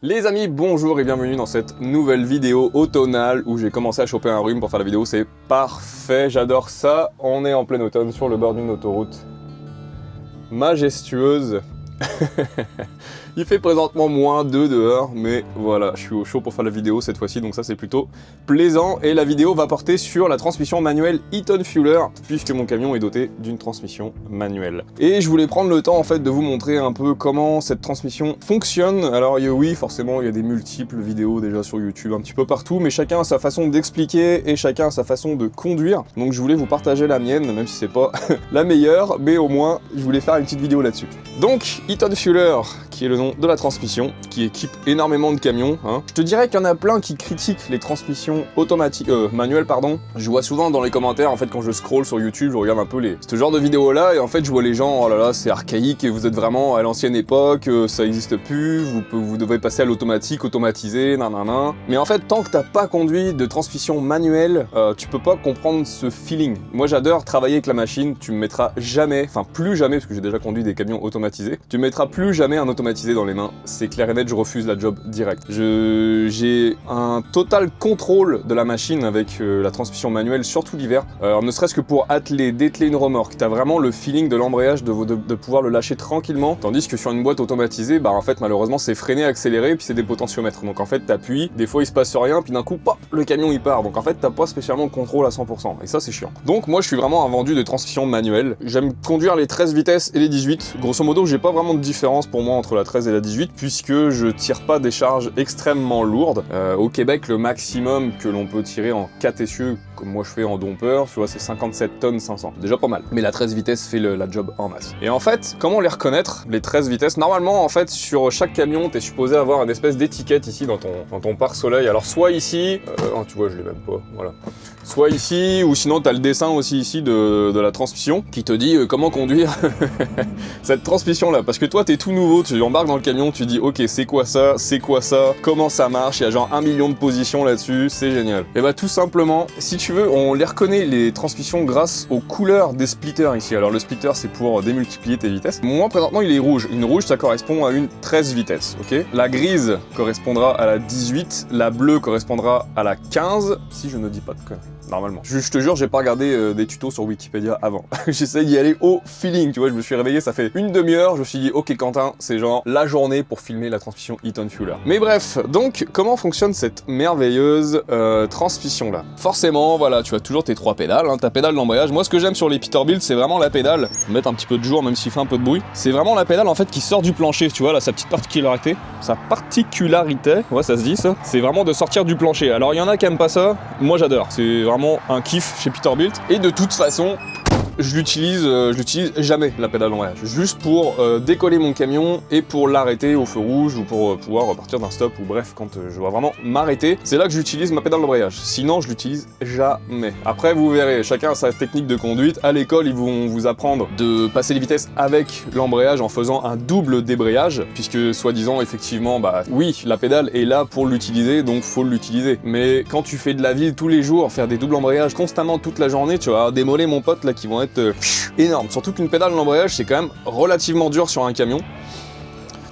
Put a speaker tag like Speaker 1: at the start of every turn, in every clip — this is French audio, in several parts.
Speaker 1: Les amis, bonjour et bienvenue dans cette nouvelle vidéo automnale où j'ai commencé à choper un rhume pour faire la vidéo. C'est parfait, j'adore ça. On est en plein automne sur le bord d'une autoroute majestueuse. Il fait présentement -2 dehors, mais voilà, je suis au chaud pour faire la vidéo cette fois-ci, donc ça c'est plutôt plaisant. Et la vidéo va porter sur la transmission manuelle Eaton Fuller, puisque mon camion est doté d'une transmission manuelle. Et je voulais prendre le temps en fait de vous montrer un peu comment cette transmission fonctionne. Alors oui, forcément, il y a des multiples vidéos déjà sur YouTube, un petit peu partout, mais chacun a sa façon d'expliquer et chacun a sa façon de conduire. Donc je voulais vous partager la mienne, même si c'est pas la meilleure, mais au moins je voulais faire une petite vidéo là-dessus. Donc Eaton Fuller, qui est le nom de la transmission, qui équipe énormément de camions. Je te dirais qu'il y en a plein qui critiquent les transmissions automatiques, manuelles, pardon. Je vois souvent dans les commentaires, en fait, quand je scroll sur YouTube, je regarde un peu ce genre de vidéos-là, et en fait, je vois les gens, oh là là, c'est archaïque, et vous êtes vraiment à l'ancienne époque, ça n'existe plus, vous devez passer à l'automatique, automatisé, nanana. Mais en fait, tant que t'as pas conduit de transmission manuelle, tu peux pas comprendre ce feeling. Moi, j'adore travailler avec la machine, tu me mettras jamais, enfin plus jamais, parce que j'ai déjà conduit des camions automatisés, tu me mettras plus jamais un automatisé dans les mains, c'est clair et net, je refuse la job direct. J'ai un total contrôle de la machine avec la transmission manuelle, surtout l'hiver, ne serait-ce que pour atteler, dételer une remorque, t'as vraiment le feeling de l'embrayage de pouvoir le lâcher tranquillement, tandis que sur une boîte automatisée, bah en fait malheureusement c'est freiné, accéléré, puis c'est des potentiomètres, donc en fait t'appuies, des fois il se passe rien, puis d'un coup, pop, le camion il part, donc en fait t'as pas spécialement le contrôle à 100%, et ça c'est chiant. Donc moi je suis vraiment un vendu de transmission manuelle, j'aime conduire les 13 vitesses et les 18, grosso modo j'ai pas vraiment de différence pour moi entre la 13 et la 18, puisque je tire pas des charges extrêmement lourdes. Au Québec, le maximum que l'on peut tirer en 4 essieux, comme moi je fais en dompeur, tu vois, c'est 57 tonnes 500. Déjà pas mal. Mais la 13 vitesses fait la job en masse. Et en fait, comment les reconnaître, les 13 vitesses? Normalement, en fait, sur chaque camion, t'es supposé avoir une espèce d'étiquette ici dans ton pare-soleil. Alors soit ici, oh, tu vois, je l'ai même pas, voilà. Soit ici, ou sinon t'as le dessin aussi ici de la transmission qui te dit comment conduire cette transmission là, parce que toi t'es tout nouveau, tu embarques dans le camion, tu dis ok c'est quoi ça, comment ça marche, il y a genre 1 million de positions là-dessus, c'est génial. Et bah tout simplement, si tu veux, on les reconnaît les transmissions grâce aux couleurs des splitters ici. Alors le splitter c'est pour démultiplier tes vitesses. Moi présentement il est rouge, une rouge ça correspond à une 13 vitesses, ok. La grise correspondra à la 18, la bleue correspondra à la 15, si je ne dis pas de conneries. Normalement. Je te jure, j'ai pas regardé des tutos sur Wikipédia avant. J'essaie d'y aller au feeling, tu vois, je me suis réveillé, ça fait une demi-heure, je me suis dit, ok Quentin, c'est genre la journée pour filmer la transmission Eaton Fuller. Mais bref, donc, comment fonctionne cette merveilleuse transmission là? Forcément, voilà, tu as toujours tes 3 pédales, ta pédale d'embrayage. Moi, ce que j'aime sur les Peterbilt, c'est vraiment la pédale, mettre un petit peu de jour, même s'il fait un peu de bruit. C'est vraiment la pédale, en fait, qui sort du plancher, tu vois, là, sa petite particularité. Sa particularité, ouais, ça se dit, ça. C'est vraiment de sortir du plancher. Alors, il y en a qui aiment pas ça, moi j'adore. C'est vraiment un kiff chez Peterbilt, et de toute façon je l'utilise jamais la pédale d'embrayage, juste pour décoller mon camion et pour l'arrêter au feu rouge ou pour pouvoir repartir d'un stop, ou bref quand je dois vraiment m'arrêter, c'est là que j'utilise ma pédale d'embrayage, sinon je l'utilise jamais. Après vous verrez, chacun a sa technique de conduite, à l'école ils vont vous apprendre de passer les vitesses avec l'embrayage en faisant un double débrayage, puisque soi-disant effectivement bah oui la pédale est là pour l'utiliser, donc faut l'utiliser, mais quand tu fais de la ville tous les jours, faire des doubles embrayages constamment toute la journée, tu vas avoir des mollets mon pote là qui vont être énorme, surtout qu'une pédale d'embrayage c'est quand même relativement dur sur un camion.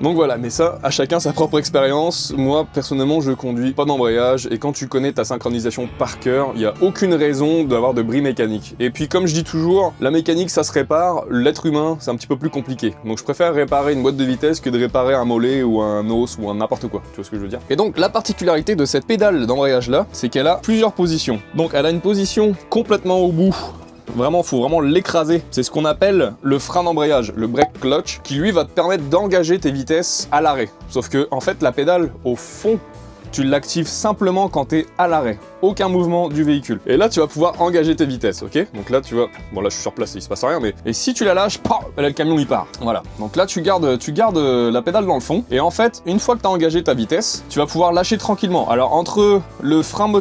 Speaker 1: Donc voilà, mais ça, à chacun sa propre expérience. Moi, personnellement, je conduis pas d'embrayage, et quand tu connais ta synchronisation par cœur, il n'y a aucune raison d'avoir de bris mécanique. Et puis, comme je dis toujours, la mécanique, ça se répare, l'être humain, c'est un petit peu plus compliqué. Donc je préfère réparer une boîte de vitesse que de réparer un mollet ou un os ou un n'importe quoi, tu vois ce que je veux dire. Et donc, la particularité de cette pédale d'embrayage-là, c'est qu'elle a plusieurs positions. Donc elle a une position complètement au bout, vraiment, faut vraiment l'écraser. C'est ce qu'on appelle le frein d'embrayage, le brake clutch, qui lui va te permettre d'engager tes vitesses à l'arrêt. Sauf que, en fait, la pédale, au fond, tu l'actives simplement quand t'es à l'arrêt. Aucun mouvement du véhicule. Et là, tu vas pouvoir engager tes vitesses, ok? Donc là, tu vois, bon là, je suis sur place, il se passe rien, mais... Et si tu la lâches, là, le camion, il part. Voilà. Donc là, tu gardes la pédale dans le fond. Et en fait, une fois que tu as engagé ta vitesse, tu vas pouvoir lâcher tranquillement. Alors, entre le frein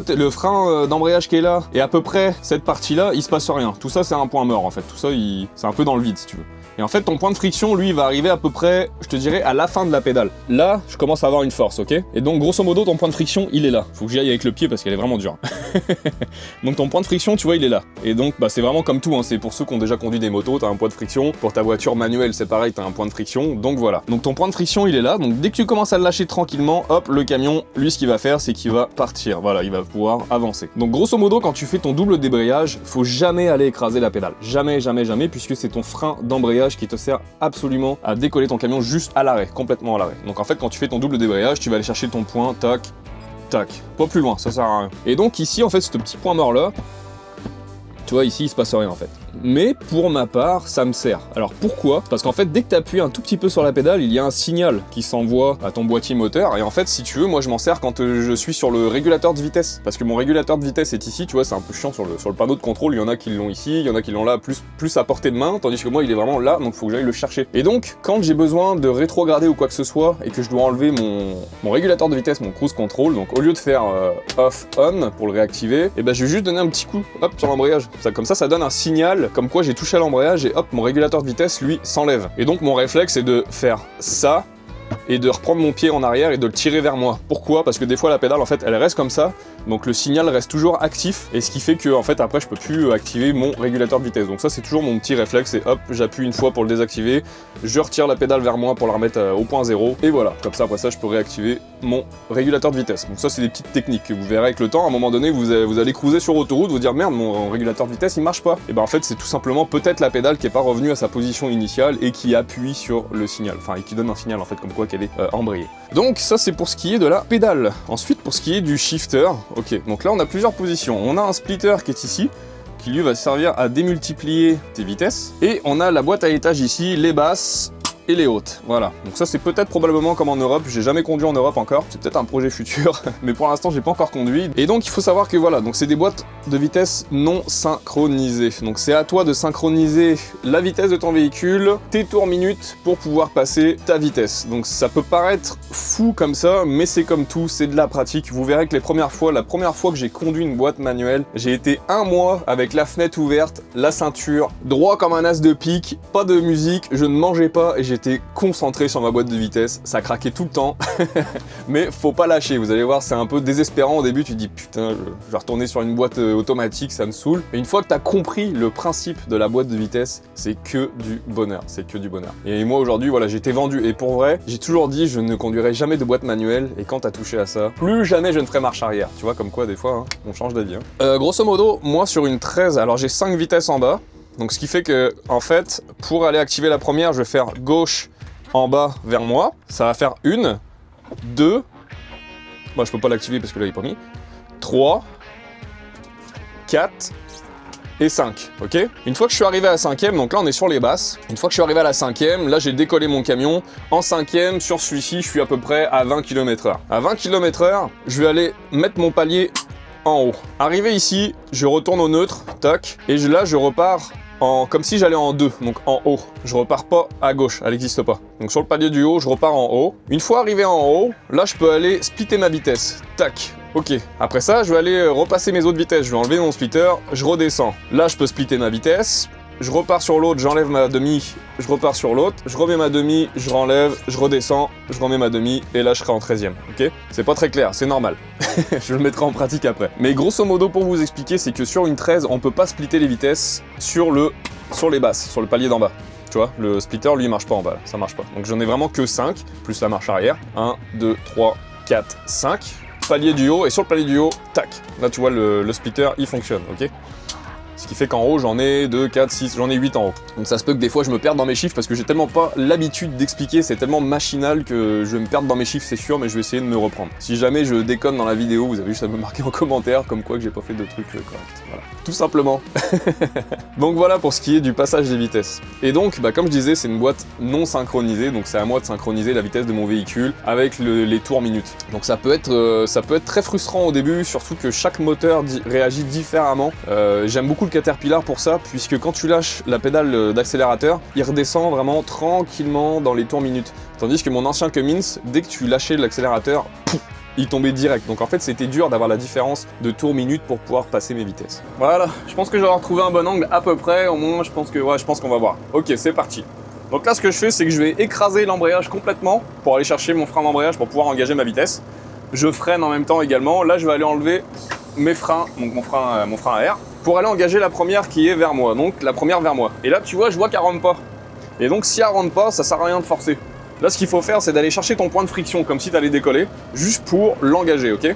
Speaker 1: d'embrayage qui est là et à peu près cette partie-là, il se passe rien. Tout ça, c'est un point mort, en fait. Tout ça, c'est un peu dans le vide, si tu veux. Et en fait, ton point de friction, lui, il va arriver à peu près, je te dirais, à la fin de la pédale. Là, je commence à avoir une force, ok? Et donc, grosso modo, ton point de friction, il est là. Faut que j'y aille avec le pied parce qu'elle est vraiment dure. Donc, ton point de friction, tu vois, il est là. Et donc, bah, c'est vraiment comme tout, hein. C'est pour ceux qui ont déjà conduit des motos, t'as un point de friction. Pour ta voiture manuelle, c'est pareil, t'as un point de friction. Donc, voilà. Donc, ton point de friction, il est là. Donc, dès que tu commences à le lâcher tranquillement, hop, le camion, lui, ce qu'il va faire, c'est qu'il va partir. Voilà, il va pouvoir avancer. Donc, grosso modo, quand tu fais ton double débrayage, faut jamais aller écraser la pédale. Jamais, jamais, jamais, puisque c'est ton frein d'embrayage qui te sert absolument à décoller ton camion juste à l'arrêt, complètement à l'arrêt. Donc, en fait, quand tu fais ton double débrayage, tu vas aller chercher ton point, tac, tac. Pas plus loin, ça sert à rien. Et donc, ici, en fait, ce petit point mort là, tu vois, ici, il se passe rien, en fait. Mais pour ma part, ça me sert. Alors pourquoi? Parce qu'en fait, dès que tu appuies un tout petit peu sur la pédale, il y a un signal qui s'envoie à ton boîtier moteur. Et en fait, si tu veux, moi je m'en sers quand je suis sur le régulateur de vitesse. Parce que mon régulateur de vitesse est ici, tu vois, c'est un peu chiant sur le panneau de contrôle. Il y en a qui l'ont ici, il y en a qui l'ont là, plus à portée de main, tandis que moi il est vraiment là, donc faut que j'aille le chercher. Et donc, quand j'ai besoin de rétrograder ou quoi que ce soit, et que je dois enlever mon régulateur de vitesse, mon cruise control, donc au lieu de faire off-on pour le réactiver, et ben je vais juste donner un petit coup, hop, sur l'embrayage. Comme ça donne un signal comme quoi j'ai touché à l'embrayage et hop, mon régulateur de vitesse, lui, s'enlève. Et donc mon réflexe est de faire ça et de reprendre mon pied en arrière et de le tirer vers moi. Pourquoi? Parce que des fois la pédale, en fait, elle reste comme ça, donc le signal reste toujours actif, et ce qui fait que, en fait, après, je peux plus activer mon régulateur de vitesse. Donc ça, c'est toujours mon petit réflexe, et hop, j'appuie une fois pour le désactiver, je retire la pédale vers moi pour la remettre au point 0, et voilà. Comme ça, après ça, je peux réactiver mon régulateur de vitesse. Donc ça, c'est des petites techniques que vous verrez avec le temps. À un moment donné, vous allez cruiser sur autoroute, vous dire merde, mon régulateur de vitesse, il marche pas. Et ben en fait, c'est tout simplement peut-être la pédale qui est pas revenue à sa position initiale et qui appuie sur le signal, enfin, et qui donne un signal, en fait, comme quoi qu'elle est embrayée. Donc ça, c'est pour ce qui est de la pédale. Ensuite, pour ce qui est du shifter, ok, donc là, on a plusieurs positions. On a un splitter qui est ici, qui lui va servir à démultiplier tes vitesses. Et on a la boîte à étage ici, les basses et les hautes, voilà. Donc ça c'est peut-être probablement comme en Europe, j'ai jamais conduit en Europe encore, c'est peut-être un projet futur, mais pour l'instant j'ai pas encore conduit. Et donc il faut savoir que voilà, donc c'est des boîtes de vitesse non synchronisées. Donc c'est à toi de synchroniser la vitesse de ton véhicule, tes tours minutes pour pouvoir passer ta vitesse. Donc ça peut paraître fou comme ça, mais c'est comme tout, c'est de la pratique. Vous verrez que la première fois que j'ai conduit une boîte manuelle, j'ai été un mois avec la fenêtre ouverte, la ceinture, droit comme un as de pique, pas de musique, je ne mangeais pas et j'étais concentré sur ma boîte de vitesse, ça craquait tout le temps, mais faut pas lâcher, vous allez voir, c'est un peu désespérant au début, tu te dis putain, je vais retourner sur une boîte automatique, ça me saoule. Et une fois que tu as compris le principe de la boîte de vitesse, c'est que du bonheur, c'est que du bonheur. Et moi aujourd'hui, voilà, j'ai été vendu, et pour vrai, j'ai toujours dit je ne conduirai jamais de boîte manuelle, et quand t'as touché à ça, plus jamais je ne ferai marche arrière, tu vois, comme quoi des fois, hein, on change d'avis. Hein. Grosso modo, moi sur une 13, alors j'ai 5 vitesses en bas, donc ce qui fait que, en fait, pour aller activer la première, je vais faire gauche en bas vers moi. Ça va faire 1, 2, moi je peux pas l'activer parce que là il est pas mis, 3, 4 et 5, ok? Une fois que je suis arrivé à la 5e, donc là on est sur les basses, une fois que je suis arrivé à la 5e, là j'ai décollé mon camion, en 5e, sur celui-ci, je suis à peu près à 20 km/h. À 20 km/h, je vais aller mettre mon palier en haut. Arrivé ici, je retourne au neutre, tac, et là je repars comme si j'allais en 2, donc en haut. Je repars pas à gauche, elle n'existe pas. Donc sur le palier du haut, je repars en haut. Une fois arrivé en haut, là je peux aller splitter ma vitesse, tac. Ok, après ça, je vais aller repasser mes autres vitesses. Je vais enlever mon splitter, je redescends. Là, je peux splitter ma vitesse. Je repars sur l'autre, j'enlève ma demi, je repars sur l'autre, je remets ma demi, je renlève, je redescends, je remets ma demi, et là je serai en 13e, ok? C'est pas très clair, c'est normal. Je le mettrai en pratique après. Mais grosso modo, pour vous expliquer, c'est que sur une 13, on peut pas splitter les vitesses sur les basses, sur le palier d'en bas. Tu vois, le splitter, lui, il marche pas en bas, là. Ça marche pas. Donc j'en ai vraiment que 5, plus la marche arrière. 1, 2, 3, 4, 5. Palier du haut, et sur le palier du haut, tac. Là, tu vois, le splitter, il fonctionne, ok? Ce qui fait qu'en haut, j'en ai 2, 4, 6, j'en ai 8 en haut. Donc ça se peut que des fois, je me perde dans mes chiffres parce que j'ai tellement pas l'habitude d'expliquer, c'est tellement machinal que je vais me perdre dans mes chiffres, c'est sûr, mais je vais essayer de me reprendre. Si jamais je déconne dans la vidéo, vous avez juste à me marquer en commentaire comme quoi que j'ai pas fait de trucs corrects. Voilà. Tout simplement. Donc voilà pour ce qui est du passage des vitesses. Et donc, bah, comme je disais, c'est une boîte non synchronisée, donc c'est à moi de synchroniser la vitesse de mon véhicule avec les tours minutes. Donc ça peut être très frustrant au début, surtout que chaque moteur réagit différemment. J'aime beaucoup le Caterpillar pour ça, puisque quand tu lâches la pédale d'accélérateur, il redescend vraiment tranquillement dans les tours minutes. Tandis que mon ancien Cummins, dès que tu lâchais l'accélérateur, il tombait direct. Donc en fait, c'était dur d'avoir la différence de tours minutes pour pouvoir passer mes vitesses. Voilà, je pense que j'aurai retrouvé un bon angle à peu près, au moins je pense qu'on va voir. Ok, c'est parti. Donc là, ce que je fais, c'est que je vais écraser l'embrayage complètement pour aller chercher mon frein d'embrayage pour pouvoir engager ma vitesse. Je freine en même temps également. Là, je vais aller enlever mes freins, donc mon frein à air, pour aller engager la première qui est vers moi. Donc la première vers moi. Et là, tu vois, je vois qu'elle rentre pas. Et donc, si elle rentre pas, ça sert à rien de forcer. Là, ce qu'il faut faire, c'est d'aller chercher ton point de friction, comme si tu allais décoller, juste pour l'engager, ok?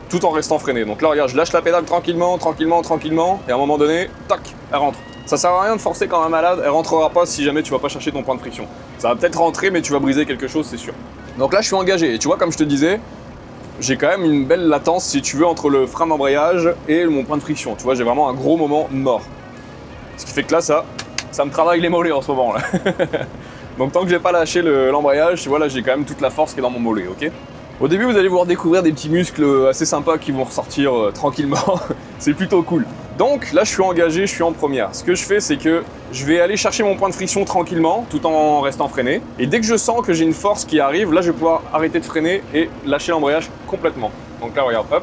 Speaker 1: Tout en restant freiné. Donc là, regarde, je lâche la pédale tranquillement, tranquillement, tranquillement, et à un moment donné, tac, elle rentre. Ça sert à rien de forcer quand un malade, elle rentrera pas si jamais tu vas pas chercher ton point de friction. Ça va peut-être rentrer, mais tu vas briser quelque chose, c'est sûr. Donc là, je suis engagé, et tu vois, comme je te disais, j'ai quand même une belle latence, si tu veux, entre le frein d'embrayage et mon point de friction. Tu vois, j'ai vraiment un gros moment mort. Ce qui fait que là, ça me travaille les mollets en ce moment, là. Donc tant que j'ai pas lâché l'embrayage, tu vois, là, j'ai quand même toute la force qui est dans mon mollet, ok? Au début, vous allez voir découvrir des petits muscles assez sympas qui vont ressortir tranquillement. C'est plutôt cool. Donc là, je suis engagé, je suis en première. Ce que je fais, c'est que je vais aller chercher mon point de friction tranquillement, tout en restant freiné. Et dès que je sens que j'ai une force qui arrive, là, je vais pouvoir arrêter de freiner et lâcher l'embrayage complètement. Donc là, regarde, hop,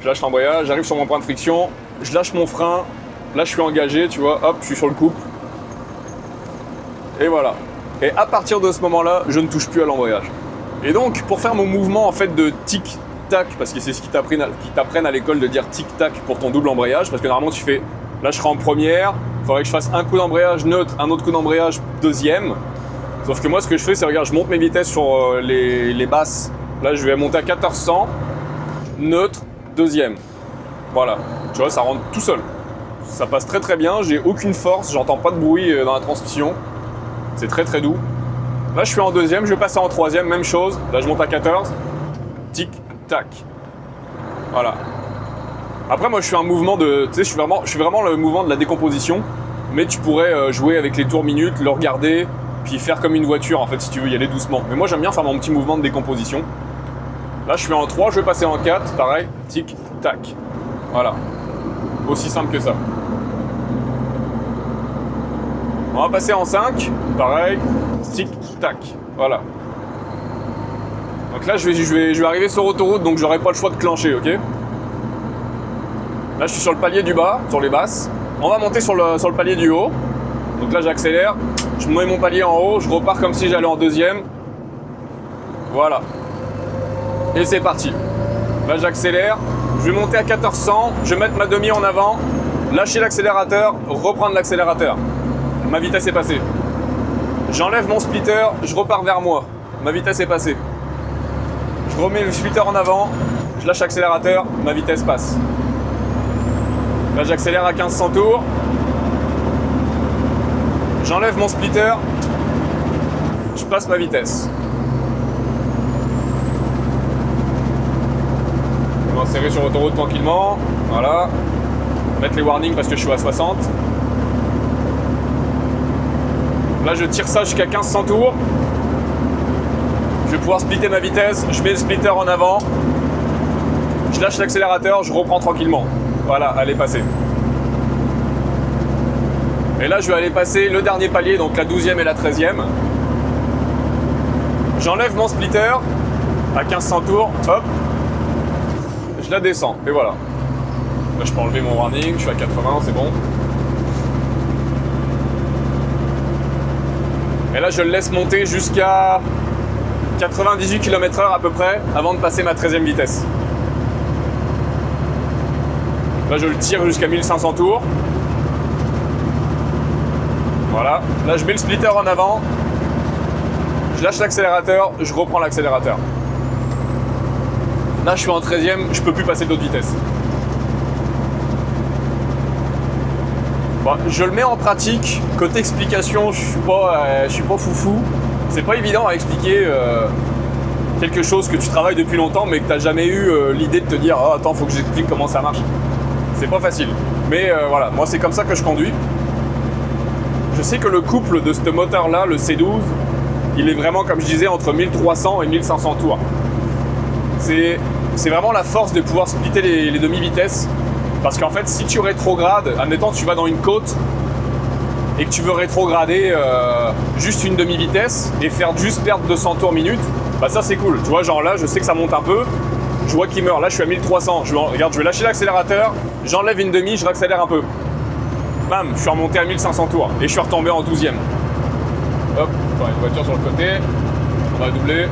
Speaker 1: je lâche l'embrayage, j'arrive sur mon point de friction, je lâche mon frein. Là, je suis engagé, tu vois, hop, je suis sur le couple. Et voilà. Et à partir de ce moment-là, je ne touche plus à l'embrayage. Et donc, pour faire mon mouvement en fait de tic-tac, parce que c'est ce qu'ils t'apprennent à l'école de dire tic-tac pour ton double embrayage, parce que normalement tu fais, là je serai en première, il faudrait que je fasse un coup d'embrayage neutre, un autre coup d'embrayage deuxième. Sauf que moi ce que je fais, c'est regarde, je monte mes vitesses sur les basses. Là je vais monter à 1400, neutre, deuxième. Voilà, tu vois, ça rentre tout seul. Ça passe très très bien, j'ai aucune force, j'entends pas de bruit dans la transmission. C'est très très doux. Là, je suis en deuxième, je vais passer en troisième, même chose. Là, je monte à 14. Tic, tac. Voilà. Après, moi, je suis un mouvement de... Tu sais, je suis vraiment le mouvement de la décomposition. Mais tu pourrais jouer avec les tours minutes, le regarder, puis faire comme une voiture, en fait, si tu veux y aller doucement. Mais moi, j'aime bien faire mon petit mouvement de décomposition. Là, je suis en 3, je vais passer en 4. Pareil, tic, tac. Voilà. Aussi simple que ça. On va passer en 5, pareil, tic, tac, voilà. Donc là, je vais arriver sur autoroute, donc j'aurai pas le choix de clencher, ok? Là, je suis sur le palier du bas, sur les basses. On va monter sur le palier du haut. Donc là, j'accélère, je mets mon palier en haut, je repars comme si j'allais en deuxième. Voilà. Et c'est parti. Là, j'accélère, je vais monter à 1400, je vais mettre ma demi en avant, lâcher l'accélérateur, reprendre l'accélérateur. Ma vitesse est passée. J'enlève mon splitter, je repars vers moi. Ma vitesse est passée. Je remets le splitter en avant, je lâche l'accélérateur, ma vitesse passe. Là, j'accélère à 1500 tours. J'enlève mon splitter, je passe ma vitesse. Je vais m'insérer sur l'autoroute tranquillement. Voilà. Mettre les warnings parce que je suis à 60. Là, je tire ça jusqu'à 1500 tours. Je vais pouvoir splitter ma vitesse. Je mets le splitter en avant. Je lâche l'accélérateur, je reprends tranquillement. Voilà, elle est passée. Et là, je vais aller passer le dernier palier, donc la 12e et la 13e. J'enlève mon splitter à 1500 tours. Hop. Je la descends. Et voilà. Là, je peux enlever mon warning. Je suis à 80, c'est bon. Et là, je le laisse monter jusqu'à 98 km/h à peu près avant de passer ma 13e vitesse. Là, je le tire jusqu'à 1500 tours. Voilà. Là, je mets le splitter en avant. Je lâche l'accélérateur, je reprends l'accélérateur. Là, je suis en 13e, je peux plus passer d'autres vitesses. Bon, je le mets en pratique. Côté explication, je suis pas foufou. C'est pas évident à expliquer quelque chose que tu travailles depuis longtemps, mais que tu n'as jamais eu l'idée de te dire oh, attends, faut que j'explique comment ça marche. C'est pas facile. Mais voilà, moi c'est comme ça que je conduis. Je sais que le couple de ce moteur-là, le C12, il est vraiment, comme je disais, entre 1300 et 1500 tours. C'est vraiment la force de pouvoir splitter les demi-vitesses. Parce qu'en fait, si tu rétrogrades, admettons tu vas dans une côte et que tu veux rétrograder juste une demi-vitesse et faire juste perdre 200 tours minute, bah ça c'est cool. Tu vois, genre là, je sais que ça monte un peu, je vois qu'il meurt. Là, je suis à 1300. Regarde, je vais lâcher l'accélérateur, j'enlève une demi, je réaccélère un peu. Bam, je suis remonté à 1500 tours et je suis retombé en 12e. Hop, encore une voiture sur le côté. On va doubler.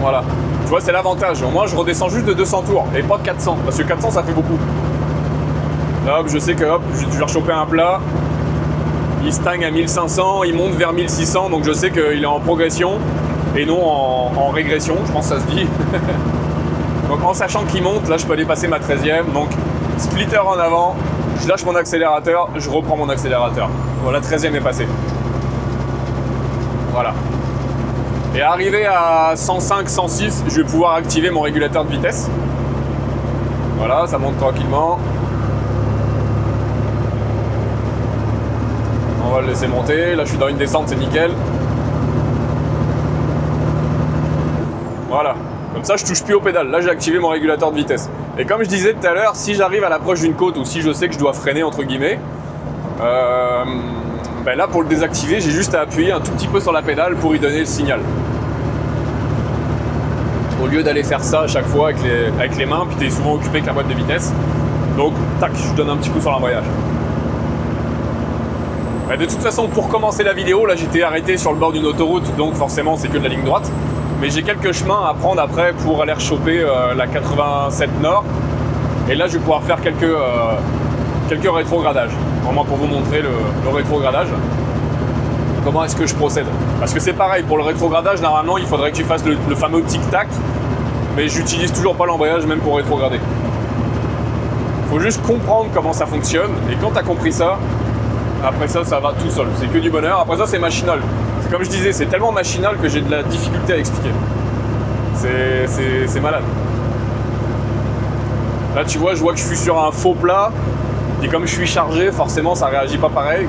Speaker 1: Voilà. Tu vois, c'est l'avantage. Au moins, je redescends juste de 200 tours et pas de 400. Parce que 400, ça fait beaucoup. Là, hop, je sais que hop, je vais rechoper un plat. Il stagne à 1500, il monte vers 1600. Donc, je sais qu'il est en progression et non en régression. Je pense que ça se dit. Donc, en sachant qu'il monte, là, je peux aller passer ma 13e. Donc, splitter en avant. Je lâche mon accélérateur. Je reprends mon accélérateur. Voilà, 13e est passé. Voilà. Et arrivé à 105, 106, je vais pouvoir activer mon régulateur de vitesse. Voilà, ça monte tranquillement. On va le laisser monter. Là, je suis dans une descente, c'est nickel. Voilà. Comme ça, je touche plus aux pédales. Là, j'ai activé mon régulateur de vitesse. Et comme je disais tout à l'heure, si j'arrive à l'approche d'une côte ou si je sais que je dois freiner, entre guillemets, ben là, pour le désactiver, j'ai juste à appuyer un tout petit peu sur la pédale pour y donner le signal. Au lieu d'aller faire ça à chaque fois avec les mains, puis tu es souvent occupé avec la boîte de vitesse. Donc, tac, je donne un petit coup sur l'embrayage. De toute façon, pour commencer la vidéo, là j'étais arrêté sur le bord d'une autoroute, donc forcément c'est que de la ligne droite. Mais j'ai quelques chemins à prendre après pour aller rechoper la 87 Nord. Et là je vais pouvoir faire quelques rétrogradages. Vraiment pour vous montrer le rétrogradage. Comment est-ce que je procède? Parce que c'est pareil, pour le rétrogradage, normalement il faudrait que tu fasses le fameux tic-tac. Mais j'utilise toujours pas l'embrayage même pour rétrograder. Il faut juste comprendre comment ça fonctionne. Et quand tu as compris ça, après ça, ça va tout seul. C'est que du bonheur. Après ça, c'est machinal. C'est comme je disais, c'est tellement machinal que j'ai de la difficulté à expliquer. C'est malade. Là, tu vois, je vois que je suis sur un faux plat. Et comme je suis chargé, forcément, ça réagit pas pareil.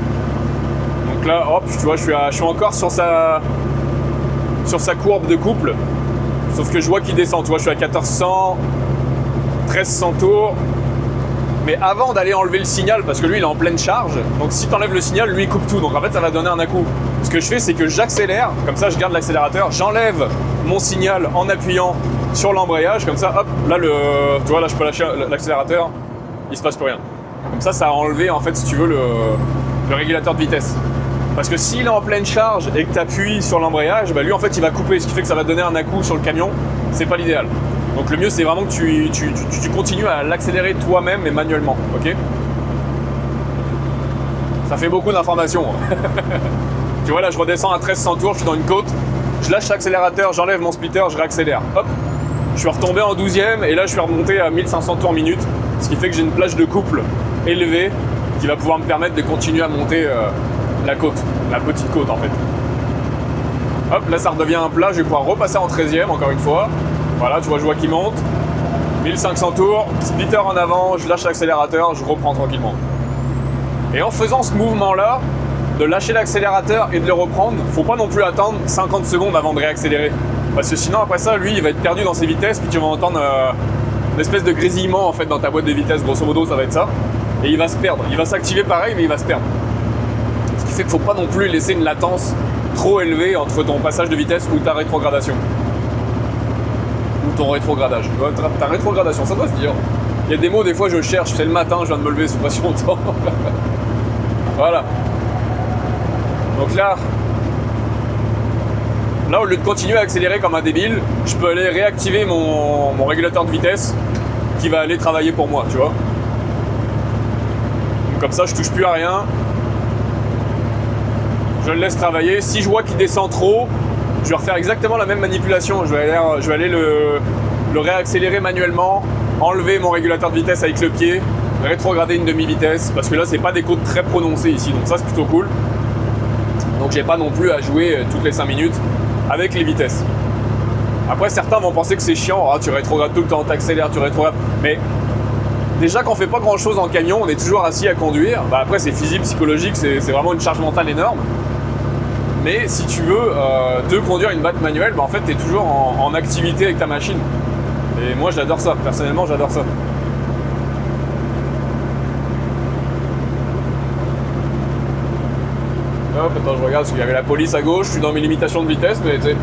Speaker 1: Donc là, hop, tu vois, je suis encore sur sa courbe de couple. Sauf que je vois qu'il descend. Tu vois, je suis à 1400, 1300 tours. Mais avant d'aller enlever le signal, parce que lui il est en pleine charge, donc si tu enlèves le signal, lui il coupe tout, donc en fait ça va donner un à-coup. Ce que je fais, c'est que j'accélère, comme ça je garde l'accélérateur, j'enlève mon signal en appuyant sur l'embrayage, comme ça hop, là tu vois là je peux lâcher l'accélérateur, il se passe plus rien. Comme ça a enlevé en fait si tu veux le régulateur de vitesse. Parce que s'il est en pleine charge et que tu appuies sur l'embrayage, bah lui en fait il va couper, ce qui fait que ça va donner un à-coup sur le camion, c'est pas l'idéal. Donc le mieux c'est vraiment que tu continues à l'accélérer toi-même et manuellement, ok? Ça fait beaucoup d'informations. Tu vois là je redescends à 1300 tours, je suis dans une côte, je lâche l'accélérateur, j'enlève mon splitter, je réaccélère. Hop, je suis retombé en 12e et là je suis remonté à 1500 tours minute, ce qui fait que j'ai une plage de couple élevée qui va pouvoir me permettre de continuer à monter la côte, la petite côte en fait. Hop, là ça redevient un plat, je vais pouvoir repasser en 13e encore une fois. Voilà, tu vois, je vois qu'il monte. 1500 tours, splitter en avant, je lâche l'accélérateur, je reprends tranquillement. Et en faisant ce mouvement-là, de lâcher l'accélérateur et de le reprendre, faut pas non plus attendre 50 secondes avant de réaccélérer. Parce que sinon, après ça, lui, il va être perdu dans ses vitesses, puis tu vas entendre une espèce de grésillement en fait dans ta boîte de vitesse, grosso modo, ça va être ça. Et il va se perdre. Il va s'activer pareil, mais il va se perdre. Ce qui fait qu'il faut pas non plus laisser une latence trop élevée entre ton passage de vitesse ou ta rétrogradation. Ton rétrogradage. Ta rétrogradation, ça doit se dire. Il y a des mots, des fois je cherche, c'est le matin, je viens de me lever, c'est pas si longtemps. Voilà. Donc là, au lieu de continuer à accélérer comme un débile, je peux aller réactiver mon régulateur de vitesse qui va aller travailler pour moi, tu vois. Donc comme ça, je touche plus à rien. Je le laisse travailler. Si je vois qu'il descend trop, je vais refaire exactement la même manipulation. Je vais aller le réaccélérer manuellement, enlever mon régulateur de vitesse avec le pied, rétrograder une demi-vitesse, parce que là, c'est pas des côtes très prononcées ici, donc ça, c'est plutôt cool. Donc, j'ai pas non plus à jouer toutes les 5 minutes avec les vitesses. Après, certains vont penser que c'est chiant. Ah, tu rétrogrades tout le temps, t'accélères, tu rétrogrades. Mais déjà, quand on fait pas grand-chose en camion, on est toujours assis à conduire. Bah, après, c'est physique, psychologique, c'est vraiment une charge mentale énorme. Mais si tu veux de conduire une batte manuelle, bah en fait tu es toujours en activité avec ta machine. Et moi j'adore ça, personnellement j'adore ça. Hop, attends, je regarde parce qu'il y avait la police à gauche, je suis dans mes limitations de vitesse, mais tu sais.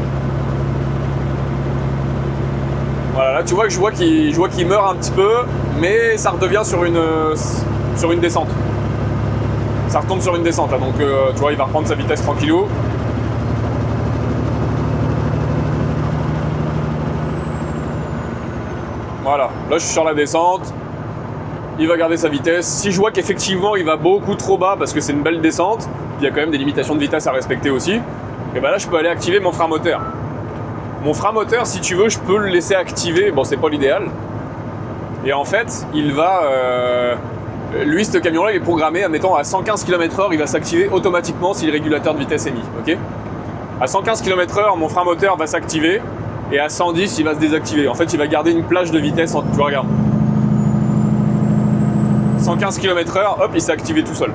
Speaker 1: Voilà, là tu vois que je vois qu'il meurt un petit peu, mais ça redevient sur une descente. Ça retombe sur une descente là, donc tu vois, il va reprendre sa vitesse tranquillou. Voilà, là je suis sur la descente. Il va garder sa vitesse. Si je vois qu'effectivement il va beaucoup trop bas parce que c'est une belle descente, il y a quand même des limitations de vitesse à respecter aussi, et ben là je peux aller activer mon frein moteur. Mon frein moteur, si tu veux, je peux le laisser activer. Bon, c'est pas l'idéal. Et en fait, il va... lui, ce camion-là, il est programmé, admettons, à 115 km/h, il va s'activer automatiquement si le régulateur de vitesse est mis. Okay, à 115 km/h, mon frein moteur va s'activer, et à 110, il va se désactiver. En fait, il va garder une plage de vitesse. Tu vois, regarde. 115 km/h, hop, il s'est activé tout seul.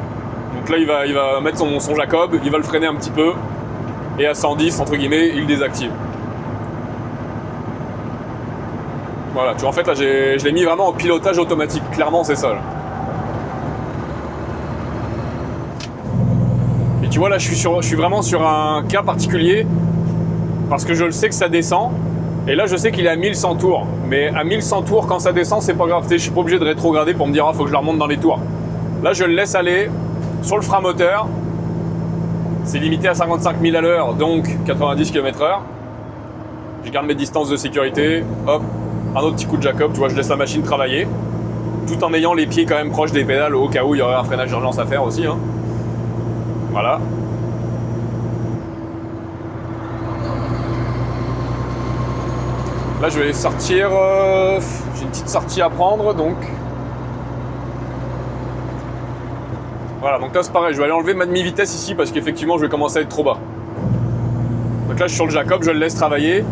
Speaker 1: Donc là, il va mettre son Jacob, il va le freiner un petit peu, et à 110, entre guillemets, il désactive. Voilà, tu vois, en fait, là, je l'ai mis vraiment en pilotage automatique. Clairement, c'est ça, là. Et tu vois, là, je suis vraiment sur un cas particulier, parce que je le sais que ça descend, et là, je sais qu'il est à 1100 tours. Mais à 1100 tours, quand ça descend, c'est pas grave. Je suis pas obligé de rétrograder pour me dire, ah, faut que je la remonte dans les tours. Là, je le laisse aller sur le frein moteur. C'est limité à 55 000 à l'heure, donc 90 km/h. Je garde mes distances de sécurité. Hop, un autre petit coup de Jacob. Tu vois, je laisse la machine travailler, tout en ayant les pieds quand même proches des pédales, au cas où il y aurait un freinage d'urgence à faire aussi. Hein. Voilà. Là, je vais sortir. J'ai une petite sortie à prendre, donc. Voilà, donc là c'est pareil, je vais aller enlever ma demi-vitesse ici parce qu'effectivement je vais commencer à être trop bas. Donc là je suis sur le Jacob, je le laisse travailler.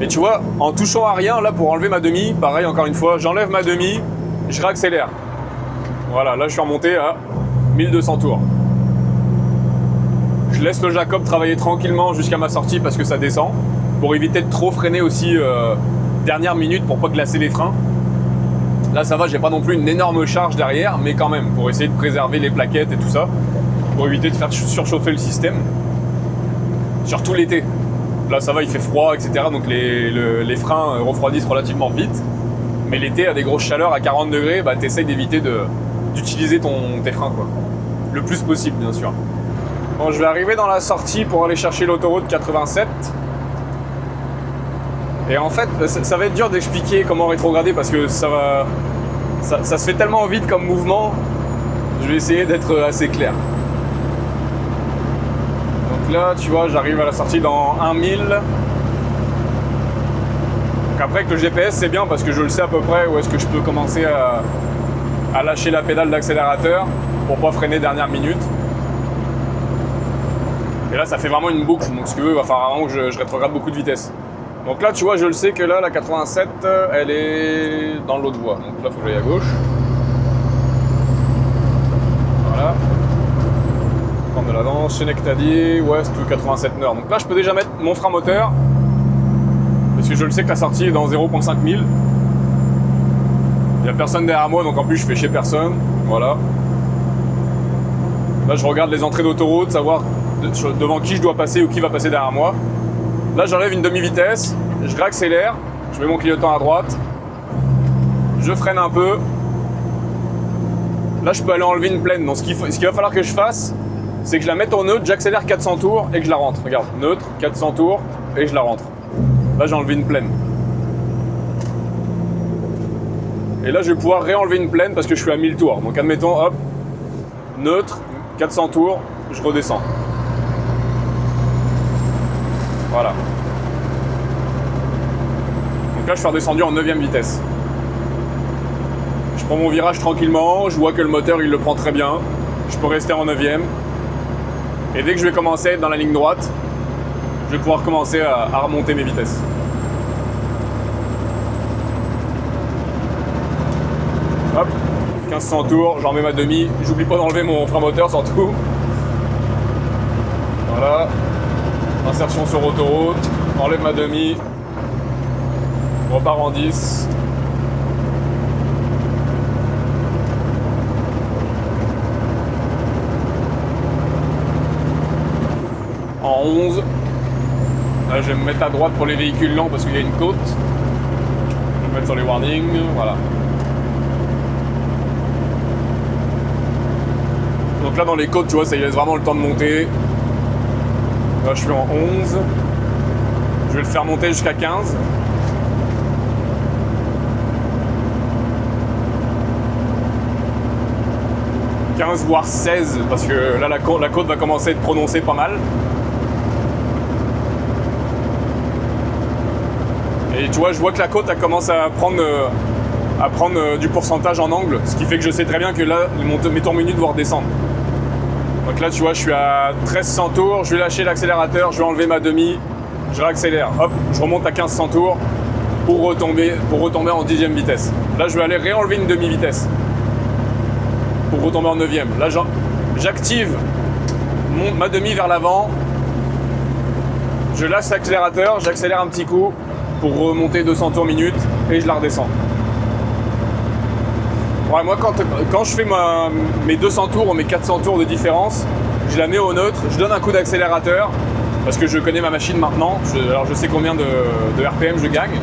Speaker 1: Et tu vois, en touchant à rien, là pour enlever ma demi, pareil encore une fois, j'enlève ma demi, je réaccélère. Voilà, là je suis remonté à 1200 tours. Je laisse le Jacob travailler tranquillement jusqu'à ma sortie parce que ça descend, pour éviter de trop freiner aussi dernière minute pour pas glacer les freins. Là ça va, j'ai pas non plus une énorme charge derrière, mais quand même, pour essayer de préserver les plaquettes et tout ça, pour éviter de faire surchauffer le système. Surtout l'été. Là ça va, il fait froid, etc. Donc les freins refroidissent relativement vite. Mais l'été, à des grosses chaleurs, à 40 degrés, bah, t'essayes d'éviter d'utiliser tes freins, quoi. Le plus possible, bien sûr. Bon, je vais arriver dans la sortie pour aller chercher l'autoroute 87. Et en fait, ça va être dur d'expliquer comment rétrograder parce que ça se fait tellement vite comme mouvement. Je vais essayer d'être assez clair. Donc là, tu vois, j'arrive à la sortie dans 1000. Donc après, avec le GPS, c'est bien parce que je le sais à peu près où est-ce que je peux commencer à lâcher la pédale d'accélérateur pour pas freiner dernière minute. Et là, ça fait vraiment une boucle. Donc, si tu veux, il va falloir vraiment que je rétrograde beaucoup de vitesse. Donc là, tu vois, je le sais que là, la 87, elle est dans l'autre voie. Donc là, il faut que j'aille à gauche. Voilà. Prendre de l'avance. Schenectady, ouest ou 87 nord. Donc là, je peux déjà mettre mon frein moteur. Parce que je le sais que la sortie est dans 0.5 000. Il n'y a personne derrière moi, donc en plus, je fais chez personne. Voilà. Là, je regarde les entrées d'autoroute, savoir devant qui je dois passer ou qui va passer derrière moi. Là, j'enlève une demi-vitesse, je réaccélère, je mets mon clignotant à droite, je freine un peu. Là, je peux aller enlever une plaine. Donc, ce qu'il va falloir que je fasse, c'est que je la mette en neutre, j'accélère 400 tours et que je la rentre. Regarde, neutre, 400 tours et je la rentre. Là, j'ai enlevé une plaine. Et là, je vais pouvoir réenlever une plaine parce que je suis à 1000 tours. Donc, admettons, hop, neutre, 400 tours, je redescends. Voilà. Donc là, je suis redescendu en 9ème vitesse. Je prends mon virage tranquillement, je vois que le moteur, il le prend très bien. Je peux rester en 9ème. Et dès que je vais commencer à être dans la ligne droite, je vais pouvoir commencer à remonter mes vitesses. Hop, 1500 tours, j'en mets ma demi. J'oublie pas d'enlever mon frein moteur surtout. Voilà. Insertion sur autoroute, enlève ma demi, on repart en 10. En 11. Là, je vais me mettre à droite pour les véhicules lents parce qu'il y a une côte. Je vais me mettre sur les warnings, voilà. Donc là dans les côtes, tu vois, ça y laisse vraiment le temps de monter. Là je suis en 11. Je vais le faire monter jusqu'à 15. Voire 16 parce que là la côte va commencer à être prononcée pas mal. Et tu vois, je vois que la côte elle commence à prendre du pourcentage en angle, ce qui fait que je sais très bien que là mes tours minutes vont redescendre. Donc là tu vois, je suis à 1300 tours, je vais lâcher l'accélérateur, je vais enlever ma demi, je réaccélère, hop, je remonte à 1500 tours pour retomber en 10e vitesse. Là je vais aller réenlever une demi-vitesse pour retomber en 9e. Là, j'active ma demi vers l'avant, je lâche l'accélérateur, j'accélère un petit coup pour remonter 200 tours minute et je la redescends. Ouais, moi, quand je fais mes 200 tours ou mes 400 tours de différence, je la mets au neutre, je donne un coup d'accélérateur parce que je connais ma machine maintenant, alors je sais combien de RPM je gagne.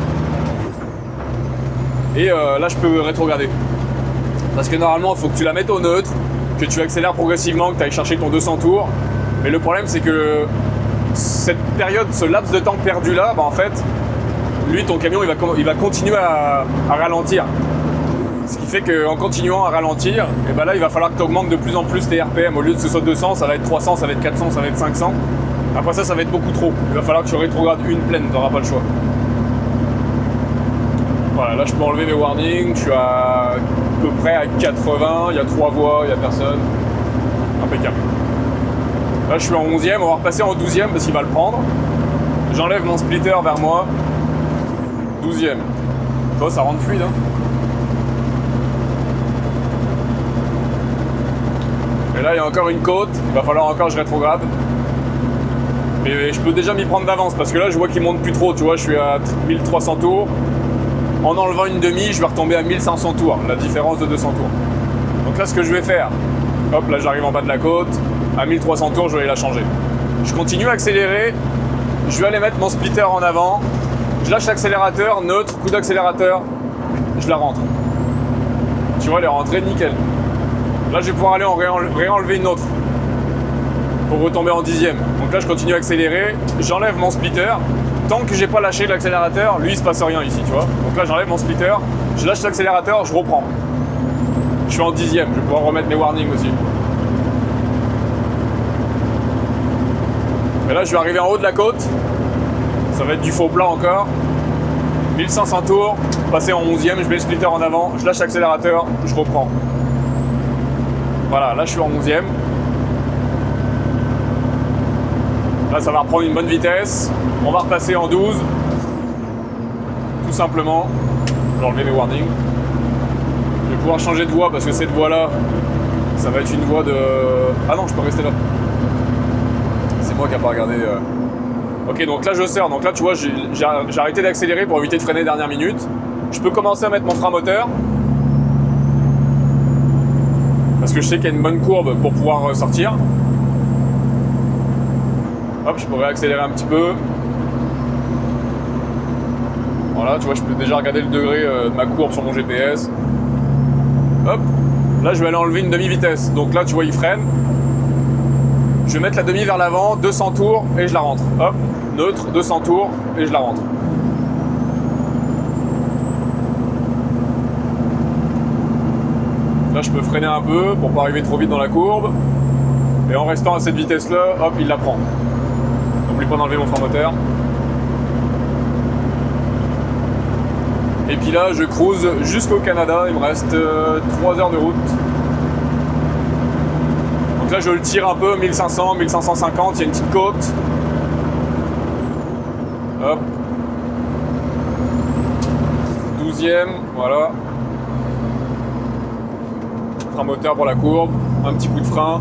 Speaker 1: Et là, je peux rétrograder. Parce que normalement, il faut que tu la mettes au neutre, que tu accélères progressivement, que tu ailles chercher ton 200 tours. Mais le problème, c'est que cette période, ce laps de temps perdu là, bah en fait, lui, ton camion, il va continuer à ralentir. Ce qui fait qu'en continuant à ralentir, et bah là, il va falloir que tu augmentes de plus en plus tes RPM. Au lieu de ce saut de 200, ça va être 300, ça va être 400, ça va être 500. Après ça va être beaucoup trop. Il va falloir que tu rétrogrades une pleine, tu n'auras pas le choix. Voilà, là, je peux enlever mes warnings, je suis à peu près à 80, il y a 3 voies, il n'y a personne. Impeccable. Là je suis en 11e, on va repasser en 12e parce qu'il va le prendre. J'enlève mon splitter vers moi. 12e. Tu vois, ça rentre fluide. Hein. Et là il y a encore une côte, il va falloir encore que je rétrograde. Mais je peux déjà m'y prendre d'avance parce que là je vois qu'il monte plus trop, tu vois, je suis à 1300 tours. En enlevant une demi, je vais retomber à 1500 tours, la différence de 200 tours. Donc là, ce que je vais faire, hop, là j'arrive en bas de la côte, à 1300 tours, je vais aller la changer. Je continue à accélérer, je vais aller mettre mon splitter en avant, je lâche l'accélérateur, neutre, coup d'accélérateur, je la rentre. Tu vois, elle est rentrée nickel. Là, je vais pouvoir aller en réenlever une autre pour retomber en 10e. Donc là, je continue à accélérer, j'enlève mon splitter. Tant que j'ai pas lâché l'accélérateur, lui il se passe rien ici, tu vois. Donc là j'enlève mon splitter, je lâche l'accélérateur, je reprends. Je suis en 10e, je vais pouvoir remettre mes warnings aussi. Et là je vais arriver en haut de la côte, ça va être du faux plat encore. 1500 tours, passer en 11e, je mets le splitter en avant, je lâche l'accélérateur, je reprends. Voilà, là je suis en 11e. Là ça va reprendre une bonne vitesse. On va repasser en 12. Tout simplement. Je vais enlever mes warnings. Je vais pouvoir changer de voie parce que cette voie là, ça va être une voie de... Ah non, je peux rester là. C'est moi qui n'ai pas regardé. Ok, donc là je sors. Donc là tu vois, j'ai arrêté d'accélérer pour éviter de freiner dernière minute. Je peux commencer à mettre mon frein moteur. Parce que je sais qu'il y a une bonne courbe pour pouvoir sortir. Hop, je pourrais accélérer un petit peu. Voilà, tu vois, je peux déjà regarder le degré de ma courbe sur mon GPS. Hop, là je vais aller enlever une demi-vitesse. Donc là, tu vois, il freine. Je vais mettre la demi vers l'avant, 200 tours et je la rentre. Hop, neutre, 200 tours et je la rentre. Là, je peux freiner un peu pour pas arriver trop vite dans la courbe. Et en restant à cette vitesse-là, hop, il la prend. N'oublie pas d'enlever mon frein moteur. Et puis là, je cruise jusqu'au Canada. Il me reste 3 heures de route. Donc là, je le tire un peu, 1500, 1550. Il y a une petite côte. Hop. 12e, voilà. Frein moteur pour la courbe. Un petit coup de frein.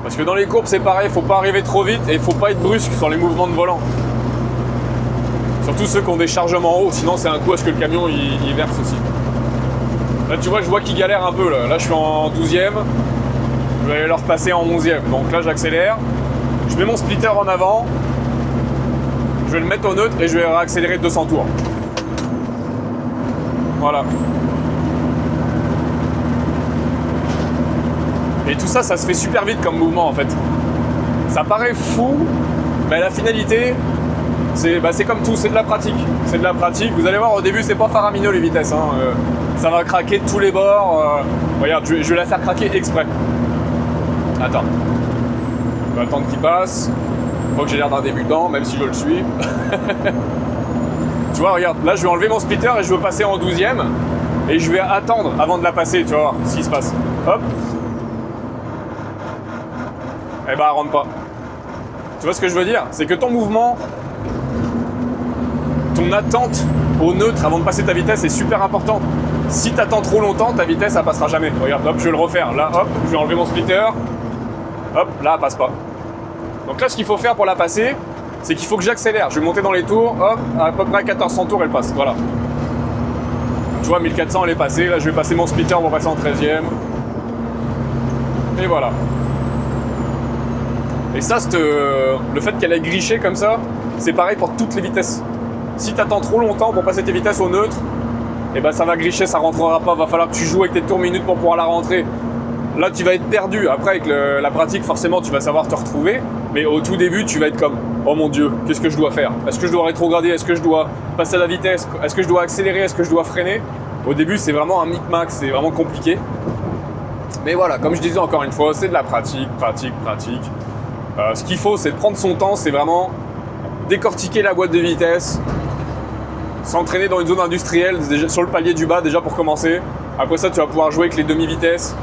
Speaker 1: Parce que dans les courbes, c'est pareil. Il ne faut pas arriver trop vite et il ne faut pas être brusque sur les mouvements de volant. Surtout ceux qui ont des chargements hauts, sinon c'est un coup à ce que le camion il verse aussi. Là tu vois, je vois qu'il galère un peu là. Là je suis en 12e, je vais aller leur passer en 11e. Donc là j'accélère, je mets mon splitter en avant, je vais le mettre au neutre et je vais réaccélérer 200 tours. Voilà. Et tout ça, ça se fait super vite comme mouvement en fait. Ça paraît fou, mais la finalité, c'est comme tout, c'est de la pratique. C'est de la pratique. Vous allez voir, au début, c'est pas faramineux les vitesses. Hein. Ça va craquer de tous les bords. Regarde, je vais la faire craquer exprès. Attends. On va attendre qu'il passe. Faut que j'ai l'air d'un débutant, même si je le suis. Tu vois, regarde, là je vais enlever mon splitter et je veux passer en 12e. Et je vais attendre avant de la passer, tu vois, ce qui se passe. Hop. Eh ben, elle rentre pas. Tu vois ce que je veux dire? C'est que ton mouvement, ton attente au neutre avant de passer ta vitesse est super importante. Si tu attends trop longtemps, ta vitesse, elle passera jamais. Regarde, hop, je vais le refaire. Là, hop, je vais enlever mon splitter. Hop, là, elle passe pas. Donc là, ce qu'il faut faire pour la passer, c'est qu'il faut que j'accélère. Je vais monter dans les tours, hop, à peu près 1400 tours, elle passe. Voilà. Tu vois, 1400, elle est passée. Là, je vais passer mon splitter pour passer en 13e. Et voilà. Et ça, le fait qu'elle ait griché comme ça, c'est pareil pour toutes les vitesses. Si tu attends trop longtemps pour passer tes vitesses au neutre, et ben ça va gricher, ça rentrera pas. Va falloir que tu joues avec tes tours minutes pour pouvoir la rentrer. Là, tu vas être perdu. Après, avec la pratique, forcément, tu vas savoir te retrouver. Mais au tout début, tu vas être comme « Oh mon Dieu, qu'est-ce que je dois faire? Est-ce que je dois rétrograder? Est-ce que je dois passer à la vitesse? Est-ce que je dois accélérer? Est-ce que je dois freiner ?» Au début, c'est vraiment un micmac, c'est vraiment compliqué. Mais voilà, comme je disais encore une fois, c'est de la pratique, pratique, pratique. Ce qu'il faut, c'est de prendre son temps, c'est vraiment décortiquer la boîte de vitesse, s'entraîner dans une zone industrielle, déjà, sur le palier du bas déjà pour commencer. Après ça, tu vas pouvoir jouer avec les demi-vitesses.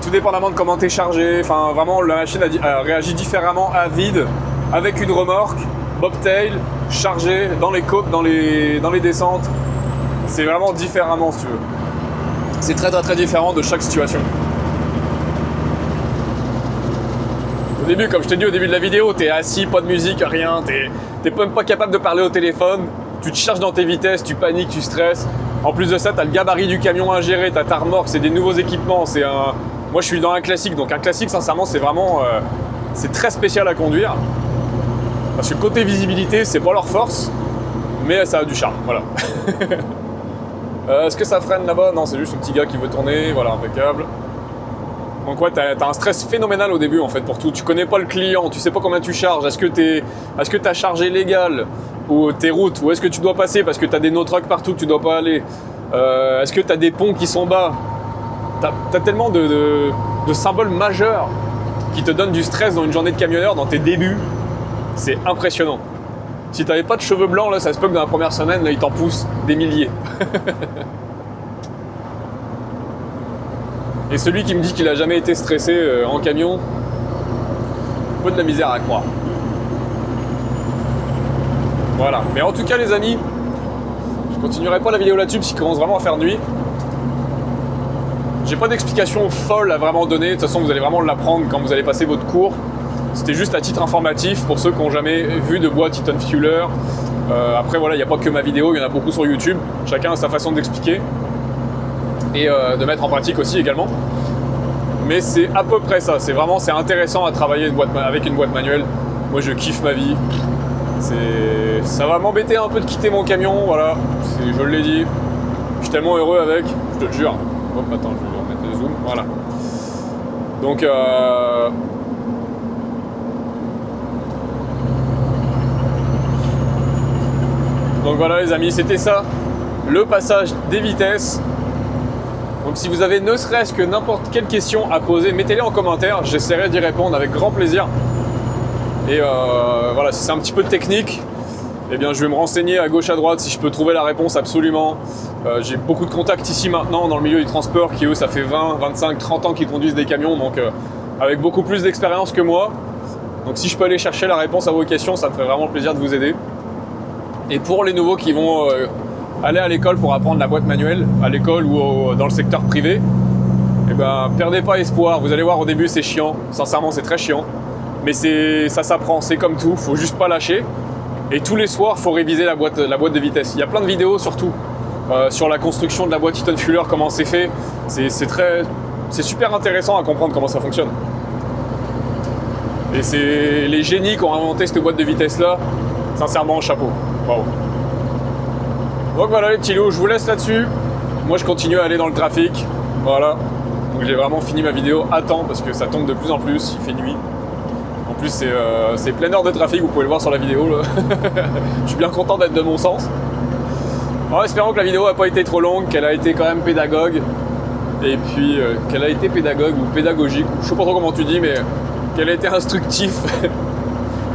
Speaker 1: Tout dépendamment de comment tu es chargé, enfin vraiment la machine réagit différemment à vide, avec une remorque, bobtail, chargé, dans les côtes, dans les descentes. C'est vraiment différemment si tu veux. C'est très très très différent de chaque situation. Au début, comme je t'ai dit au début de la vidéo, t'es assis, pas de musique, rien, t'es même pas capable de parler au téléphone, tu te charges dans tes vitesses, tu paniques, tu stresses. En plus de ça, t'as le gabarit du camion à gérer, t'as ta remorque, c'est des nouveaux équipements, Moi je suis dans un classique, donc un classique sincèrement c'est vraiment c'est très spécial à conduire. Parce que côté visibilité, c'est pas leur force, mais ça a du charme, voilà. Est-ce que ça freine là-bas? Non, c'est juste un petit gars qui veut tourner, voilà, impeccable. Donc ouais, t'as un stress phénoménal au début en fait pour tout. Tu connais pas le client, tu sais pas combien tu charges. Est-ce que t'as chargé légal ou tes routes? Ou est-ce que tu dois passer parce que t'as des no-trucks partout que tu dois pas aller? Est-ce que t'as des ponts qui sont bas? T'as tellement de symboles majeurs qui te donnent du stress dans une journée de camionneur, dans tes débuts. C'est impressionnant. Si t'avais pas de cheveux blancs, là, ça se peut que dans la première semaine, là, ils t'en poussent des milliers. Et celui qui me dit qu'il a jamais été stressé en camion, un peu de la misère à croire. Voilà. Mais en tout cas, les amis, je continuerai pas la vidéo là-dessus parce qu'il commence vraiment à faire nuit. J'ai pas d'explication folle à vraiment donner. De toute façon, vous allez vraiment l'apprendre quand vous allez passer votre cours. C'était juste à titre informatif pour ceux qui n'ont jamais vu de boîte Eaton Fueler. Après, voilà, il n'y a pas que ma vidéo, il y en a beaucoup sur YouTube. Chacun a sa façon d'expliquer et de mettre en pratique aussi également. Mais c'est à peu près ça. C'est intéressant à travailler avec une boîte manuelle. Moi, je kiffe ma vie. Ça va m'embêter un peu de quitter mon camion, voilà. Je l'ai dit. Je suis tellement heureux avec, je te le jure. Hop, attends, je vais remettre le zoom, voilà. Donc, voilà les amis, c'était ça, le passage des vitesses. Donc si vous avez ne serait-ce que n'importe quelle question à poser, mettez-les en commentaire, j'essaierai d'y répondre avec grand plaisir. Et voilà, si c'est un petit peu technique, eh bien je vais me renseigner à gauche à droite si je peux trouver la réponse absolument. J'ai beaucoup de contacts ici maintenant dans le milieu du transport qui eux ça fait 20, 25, 30 ans qu'ils conduisent des camions, donc avec beaucoup plus d'expérience que moi. Donc si je peux aller chercher la réponse à vos questions, ça me ferait vraiment plaisir de vous aider. Et pour les nouveaux qui vont aller à l'école pour apprendre la boîte manuelle, à l'école ou dans le secteur privé, eh ben, perdez pas espoir. Vous allez voir, au début c'est chiant, sincèrement c'est très chiant, mais ça s'apprend, c'est comme tout, faut juste pas lâcher. Et tous les soirs, faut réviser la boîte de vitesse. Il y a plein de vidéos surtout sur la construction de la boîte Eaton Fueler, comment c'est fait. C'est super intéressant à comprendre comment ça fonctionne. Et c'est les génies qui ont inventé cette boîte de vitesse là, sincèrement chapeau. Wow. Donc voilà les petits loups, je vous laisse là-dessus. Moi je continue à aller dans le trafic. Voilà. Donc j'ai vraiment fini ma vidéo à temps parce que ça tombe de plus en plus, il fait nuit. En plus c'est pleine heure de trafic, vous pouvez le voir sur la vidéo. Je suis bien content d'être de mon sens. Alors, espérons que la vidéo n'a pas été trop longue, qu'elle a été quand même pédagogue. Et puis qu'elle a été pédagogue ou pédagogique, je sais pas trop comment tu dis, mais qu'elle a été instructif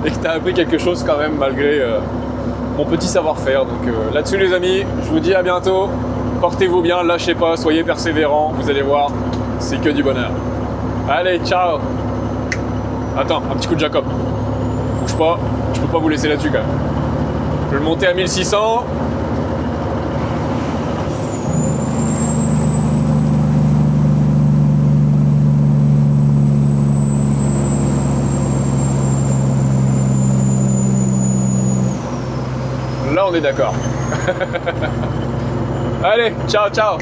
Speaker 1: et que tu as appris quelque chose quand même malgré mon petit savoir-faire. Donc là-dessus les amis, je vous dis à bientôt, portez-vous bien, lâchez pas, soyez persévérants, vous allez voir, c'est que du bonheur. Allez, ciao. Attends, un petit coup de Jacob. Bouge pas, je peux pas vous laisser là-dessus quand même. Je vais le monter à 1600. Là, on est d'accord. Allez, ciao, ciao.